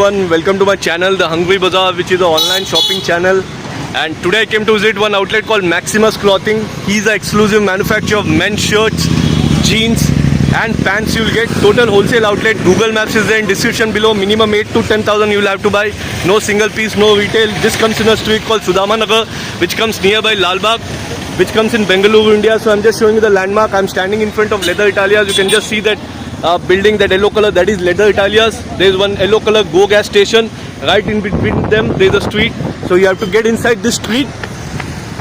everyone, welcome to my channel The Hungry Bazaar, which is an online shopping channel. And today I came to visit one outlet called Maximus Clothing. He's an exclusive manufacturer of men's shirts, jeans and pants. You'll get total wholesale outlet. Google Maps is there in description below. Minimum 8 to 10,000 you'll have to buy. No single piece, no retail. This comes in a street called Sudama Nagar, which comes nearby Lal Bagh, which comes in Bengaluru, India. So I'm just showing you the landmark. I'm standing in front of Leather Italias. You can just see that building, that yellow color, that is Leather Italias. There is one yellow color Go gas station. Right in between them there is a street. So you have to get inside this street.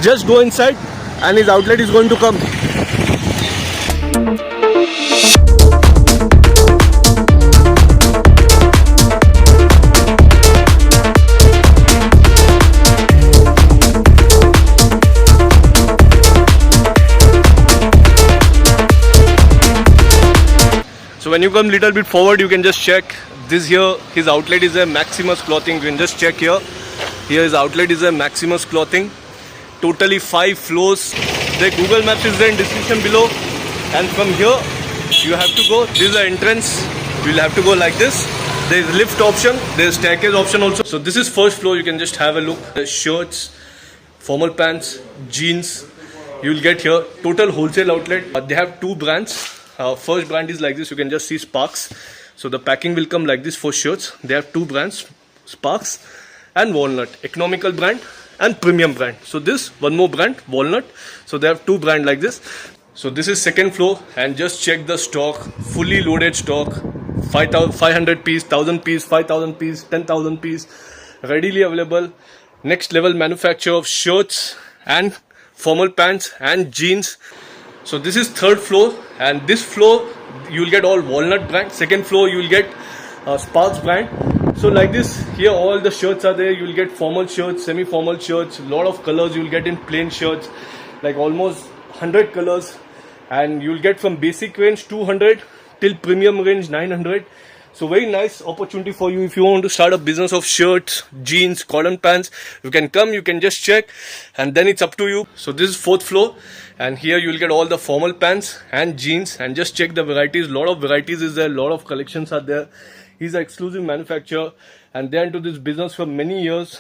Just go inside and his outlet is going to come. So when you come little bit forward, you can just check this here. His outlet is a Maximus Clothing. You can just check here. Here his outlet is a Maximus Clothing. Totally 5 floors. The Google Maps is there in description below. And from here, you have to go. This is the entrance. You'll have to go like this. There is lift option. There is staircase option also. So this is first floor. You can just have a look. There's shirts, formal pants, jeans. You'll get here. Total wholesale outlet. They have 2 brands. First brand is like this. You can just see Sparks. So the packing will come like this for shirts. They have 2 brands, Sparks and Walnut. Economical brand and premium brand. So this one more brand, Walnut. So they have 2 brand like this. So this is second floor and just check the stock. Fully loaded stock. 500 piece, 1000 piece, 5000 piece, 10,000 piece. Readily available. Next level manufacture of shirts and formal pants and jeans. So this is third floor, and this floor you will get all Walnut brand. Second floor you will get Sparks brand. So like this, here all the shirts are there. You will get formal shirts, semi-formal shirts, lot of colors. You will get in plain shirts, like almost 100 colors, and you will get from basic range 200 till premium range 900. So very nice opportunity for you if you want to start a business of shirts, jeans, cotton pants. You can come, you can just check, and then it's up to you. So this is fourth floor, and here you will get all the formal pants and jeans, and just check the varieties. Lot of varieties is there, lot of collections are there. He's an exclusive manufacturer, and they're into this business for many years.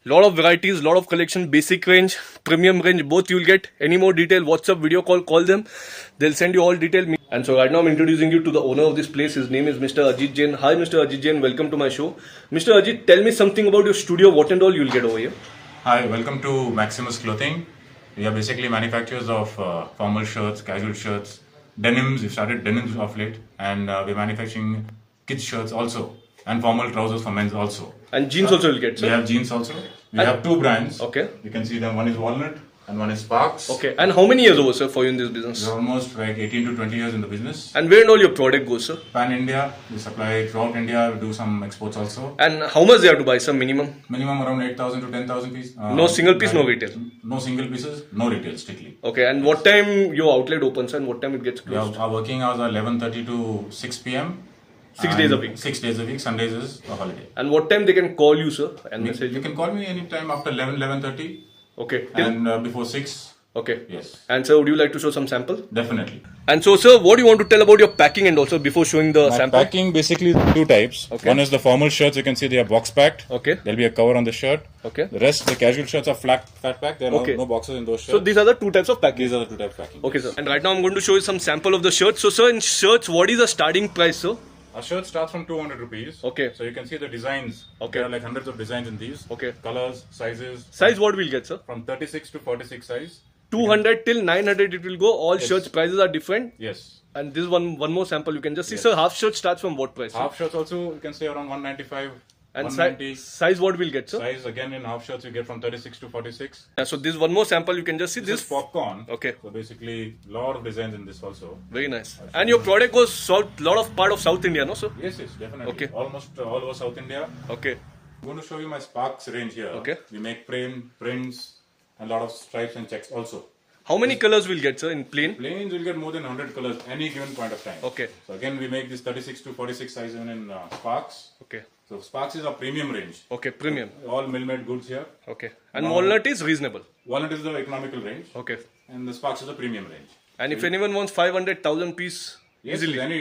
Lot of varieties, lot of collection, basic range, premium range, both you will get. Any more detail, WhatsApp, video call them. They'll send you all detail. And so right now I'm introducing you to the owner of this place. His name is Mr. Ajit Jain. Hi Mr. Ajit Jain, welcome to my show. Mr. Ajit, tell me something about your studio, what and all you'll get over here. Hi, welcome to Maximus Clothing. We are basically manufacturers of formal shirts, casual shirts, denims. We've started denims of late, and we're manufacturing kids shirts also, and formal trousers for men's also. And jeans also you'll get, sir? We have jeans also. We have 2 brands. Okay. You can see them. One is Walnut and one is Sparks. Okay. And how many years over, sir, for you in this business? We're almost like 18 to 20 years in the business. And where and all your product goes, sir? Pan India. We supply throughout India. We do some exports also. And how much they have to buy, sir, minimum? Minimum around 8,000 to 10,000 pieces. No single piece, no retail? No single pieces, no retail strictly. Okay. And what time your outlet opens and what time it gets closed? Our working hours are 11:30 to 6 p.m. 6 days a week? 6 days a week. Sundays is a holiday. And what time they can call you, sir, and message You can call me anytime after 11:30. Okay. And before 6. Okay. Yes. And sir, would you like to show some sample? Definitely. And so, sir, what do you want to tell about your packing and also before showing the sample? Packing basically 2 types. Okay. One is the formal shirts. You can see they are box packed. Okay. There'll be a cover on the shirt. Okay. The rest, the casual shirts are flat pack. There are Okay. no boxes in those shirts. So these are the 2 types of packing. These are the 2 types of packing. Okay, sir. And right now I'm going to show you some sample of the shirts. So, sir, in shirts, what is the starting price, sir? A shirt starts from 200 rupees. Okay. So you can see the designs. Okay. There are like hundreds of designs in these. Okay. Colors, sizes. Size what we'll get, sir? From 36 to 46 size. 200 till 900 it will go. All shirts prices are different. Yes. And this one more sample you can just see. Sir, half shirt starts from what price? Half shirts also you can say around 195. And 190. size what we'll get, sir? Size again in half shirts you get from 36 to 46. So this one more sample you can just see This is popcorn. Okay. So basically lot of designs in this also. Very nice. And your product goes lot of part of South India, no, sir? Yes, definitely. Okay. Almost all over South India. Okay. I'm going to show you my Sparks range here. Okay. We make prints and a lot of stripes and checks also. How many colors we'll get, sir, in plain? Plains will get more than 100 colors any given point of time. Okay. So again we make this 36 to 46 size even in Sparks. Okay. So Sparks is a premium range. Okay, premium. All mill-made goods here. Okay. And Walnut is reasonable. Walnut is the economical range. Okay. And the Sparks is the premium range. And if anyone wants 500,000 piece, Yes, easily. any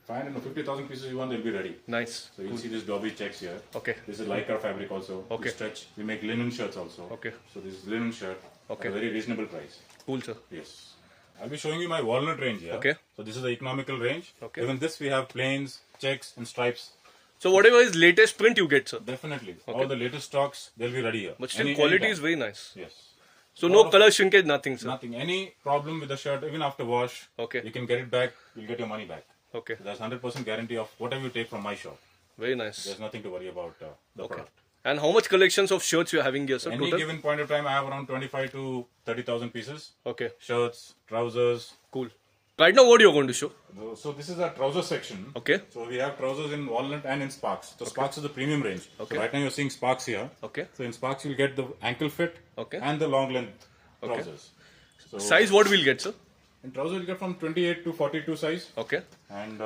50,000 pieces you want, they'll be ready. Nice. So you'll see this Dobby checks here. Okay. This is Lycra fabric also. Okay. We stretch. We make linen shirts also. Okay. So this is linen shirt. Okay. At a very reasonable price. Cool, sir. Yes. I'll be showing you my walnut range here. Okay. So this is the economical range. Okay. Even this we have plains, checks and stripes. So whatever is latest print you get, sir. Definitely. All the latest stocks, they'll be ready here. But still, Any quality time. is very nice. Yes. So no color shrinkage, nothing, sir. Nothing. Any problem with the shirt, even after wash, Okay. you can get it back. You'll get your money back. Okay. There's 100% guarantee of whatever you take from my shop. Very nice. There's nothing to worry about the product. And how much collections of shirts you are having here, sir? Any Total? given point of time, I have around 25 to 30,000 pieces. Okay. Shirts, trousers. Cool. Right now, what you're going to show? So this is our trouser section. Okay. So we have trousers in walnut and in Sparks. So Sparks is the premium range. Okay. So right now you're seeing Sparks here. Okay. So in Sparks you'll get the ankle fit Okay. and the long length trousers. So Size what we'll get, sir? in trouser you'll get from 28 to 42 size Okay. and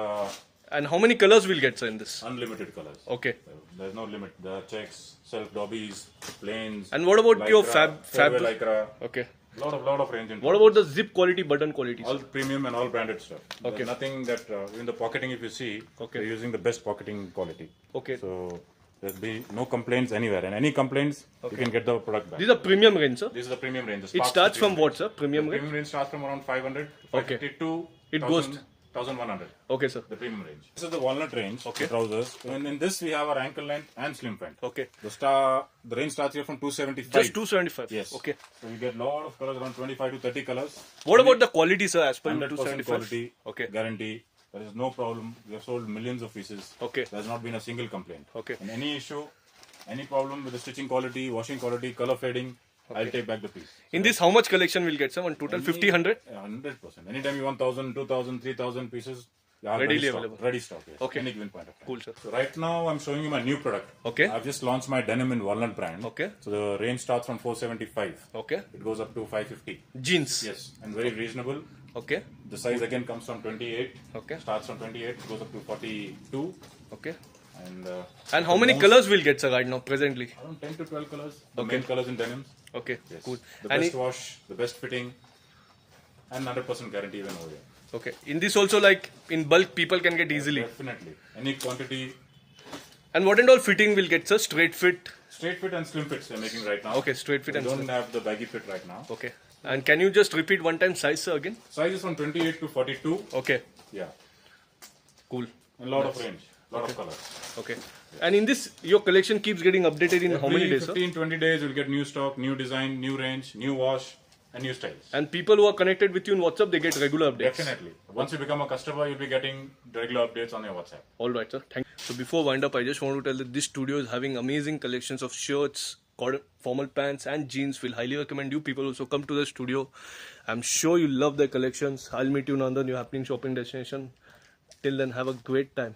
And how many colors we'll get, sir, in this? unlimited colors. Okay. There's no limit. The checks, self dobbies, plains. And what about your Lycra, fab? fairway Lycra. Okay. Lot of range in What about the zip quality, button quality, all sir? premium and all branded stuff. Okay. There's nothing that even the pocketing, if you see, Okay. they're using the best pocketing quality. Okay. So there'll be no complaints anywhere, and any complaints, you can get the product back. These are premium range, sir. This is the premium range. The It Sparks starts is the from premium what, sir? Premium range. The range? premium range starts from around 500, Okay. 550 to It goes 1,100. Okay, sir. The premium range. This is the walnut range. Okay. The trousers. And in this we have our ankle length and slim pant. Okay. The range starts here from 275. Just 275. Yes. Okay. So you get lot of colors, around 25 to 30 colors. What about the quality, sir, as per 100% 275? quality. Okay. Guarantee. There is no problem. We have sold millions of pieces. Okay. There's not been a single complaint. Okay. And any issue, any problem with the stitching quality, washing quality, color fading, I'll take back the piece. In this, how much collection we'll get, sir? On total 50, 100? 100%. Anytime you want 1,000, 2,000, 3,000 pieces, you have Readily ready stock. available. Ready stock, yes. Okay. Any given point of time. Cool, sir. So right now I'm showing you my new product. Okay. I've just launched my denim in walnut brand. Okay. So the range starts from 475. Okay. It goes up to 550. Jeans. Yes, and very reasonable. Okay. The size again comes from 28. Okay. Starts from 28, goes up to 42. Okay. And And how many colors we'll get, sir, right now, presently? around 10 to 12 colors. The Okay. main colors in denims. Okay. Yes. Cool. The And best wash, the best fitting, and 100% guarantee even over here. okay. In this also, like, in bulk, people can get easily. Definitely. Any quantity, And what and all fitting we'll get, sir? Straight fit? straight fit and slim fits they're making right now. Okay, straight fit We and don't slim. have the baggy fit right now. Okay. And can you just repeat one time size, sir, again? Size is from 28 to 42. Okay. Yeah. Cool. A lot of range, lot of colors. Okay. And in this, your collection keeps getting updated in how many Every days, sir? 15, 20 days you'll get new stock, new design, new range, new wash, and new styles. And people who are connected with you in WhatsApp, they get regular updates. Definitely. Once you become a customer, you'll be getting regular updates on your WhatsApp. All right, sir. Thank you. So before wind up, I just want to tell that this studio is having amazing collections of shirts, formal pants, and jeans. We'll highly recommend you people also come to the studio. I'm sure you love their collections. I'll meet you in another new happening shopping destination. Till then, have a great time.